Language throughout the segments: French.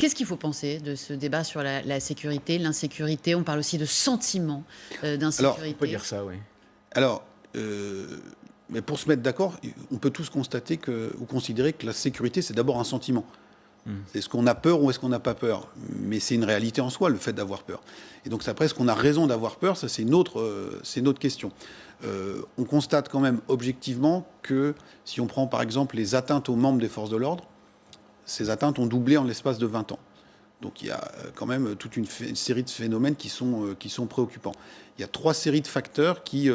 Qu'est-ce qu'il faut penser de ce débat sur la sécurité, l'insécurité? On parle aussi de sentiment Alors, On peut d'insécurité. dire ça, oui. alors, mais pour se mettre d'accord, on peut tous constater ou considérer que la sécurité, c'est d'abord un sentiment. Est-ce qu'on a peur ou est-ce qu'on n'a pas peur? Mais c'est une réalité en soi, le fait d'avoir peur. Et donc, après, est-ce qu'on a raison d'avoir peur? Ça, c'est une autre question. On constate quand même objectivement que si on prend par exemple les atteintes aux membres des forces de l'ordre, ces atteintes ont doublé en l'espace de 20 ans. Donc il y a quand même toute une série de phénomènes qui sont préoccupants. Il y a 3 séries de facteurs qui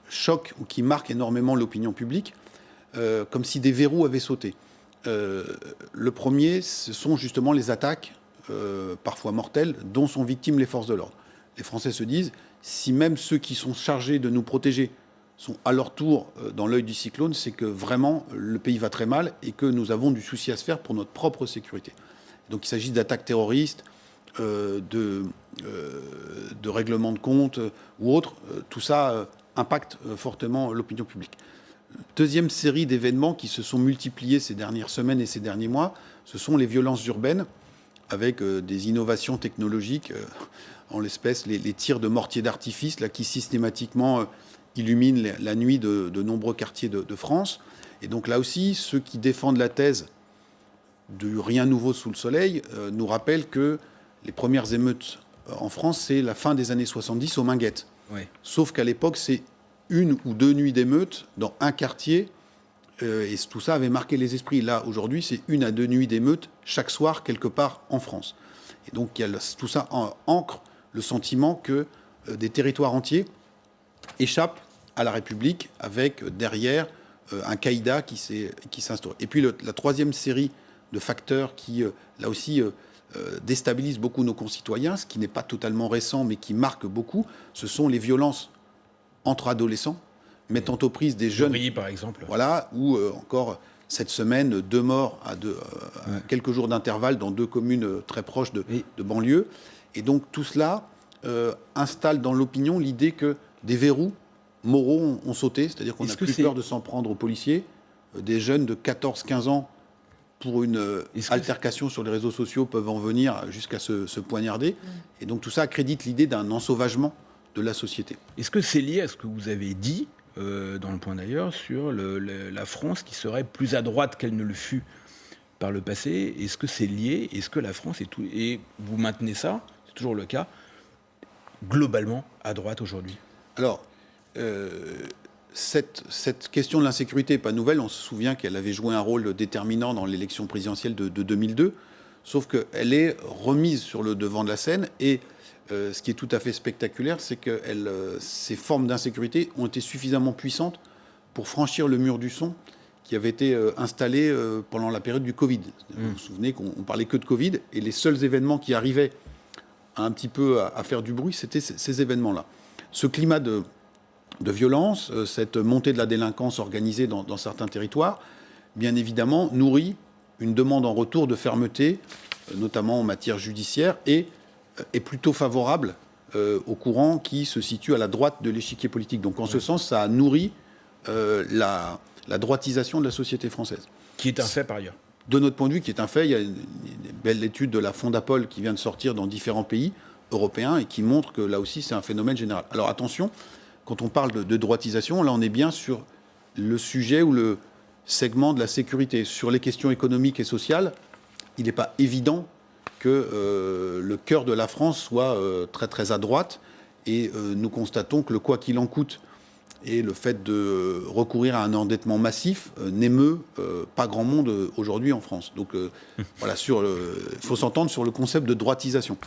choquent ou qui marquent énormément l'opinion publique, comme si des verrous avaient sauté. Le premier, ce sont justement les attaques, parfois mortelles, dont sont victimes les forces de l'ordre. Les Français se disent, si même ceux qui sont chargés de nous protéger sont à leur tour dans l'œil du cyclone, c'est que vraiment le pays va très mal et que nous avons du souci à se faire pour notre propre sécurité. Donc il s'agit d'attaques terroristes, de règlements de comptes ou autres. Tout ça impacte fortement l'opinion publique. Deuxième série d'événements qui se sont multipliés ces dernières semaines et ces derniers mois, ce sont les violences urbaines avec des innovations technologiques, en l'espèce les tirs de mortiers d'artifice là, qui systématiquement illuminent la nuit de nombreux quartiers de France. Et donc là aussi, ceux qui défendent la thèse de rien nouveau sous le soleil nous rappellent que les premières émeutes en France, c'est la fin des années 70 au Minguettes. Oui. Sauf qu'à l'époque, c'est 1 ou 2 nuits d'émeutes dans un quartier, et tout ça avait marqué les esprits. Là, aujourd'hui, c'est 1 à 2 nuits d'émeutes chaque soir, quelque part en France. Et donc, tout ça ancre le sentiment que des territoires entiers échappent à la République, avec derrière un caïda qui s'instaure. Et puis, la troisième série de facteurs qui, là aussi, déstabilisent beaucoup nos concitoyens, ce qui n'est pas totalement récent, mais qui marque beaucoup, ce sont les violences entre adolescents, mettant aux prises des jeunes. Jory, par exemple. Voilà, ou encore cette semaine, 2 morts à quelques jours d'intervalle dans 2 communes très proches de banlieue. Et donc tout cela installe dans l'opinion l'idée que des verrous moraux ont sauté, c'est-à-dire qu'on n'a plus peur de s'en prendre aux policiers. Des jeunes de 14-15 ans, pour une altercation sur les réseaux sociaux, peuvent en venir jusqu'à se poignarder. Et donc tout ça accrédite l'idée d'un ensauvagement de la société. Est-ce que c'est lié à ce que vous avez dit, dans le point d'ailleurs, sur la France qui serait plus à droite qu'elle ne le fut par le passé? Est-ce que c'est lié? Est-ce que la France est tout... Et vous maintenez ça, c'est toujours le cas, globalement à droite aujourd'hui? Alors, cette question de l'insécurité n'est pas nouvelle. On se souvient qu'elle avait joué un rôle déterminant dans l'élection présidentielle de 2002, sauf qu'elle est remise sur le devant de la scène. Et ce qui est tout à fait spectaculaire, c'est que ces formes d'insécurité ont été suffisamment puissantes pour franchir le mur du son qui avait été installé pendant la période du Covid. Vous vous souvenez qu'on parlait que de Covid, et les seuls événements qui arrivaient un petit peu à faire du bruit, c'était ces événements-là. Ce climat de violence, cette montée de la délinquance organisée dans certains territoires, bien évidemment, nourrit une demande en retour de fermeté, notamment en matière judiciaire, et est plutôt favorable au courant qui se situe à la droite de l'échiquier politique. Donc en ce sens, ça a nourri la droitisation de la société française. Qui est un fait par ailleurs. De notre point de vue, qui est un fait, il y a une belle étude de la Fondapol qui vient de sortir dans différents pays européens et qui montre que là aussi, c'est un phénomène général. Alors attention, quand on parle de droitisation, là on est bien sur le sujet ou le segment de la sécurité. Sur les questions économiques et sociales, il n'est pas évident que le cœur de la France soit très très à droite, et nous constatons que le quoi qu'il en coûte et le fait de recourir à un endettement massif n'émeut pas grand monde aujourd'hui en France. Donc voilà, il faut s'entendre sur le concept de droitisation.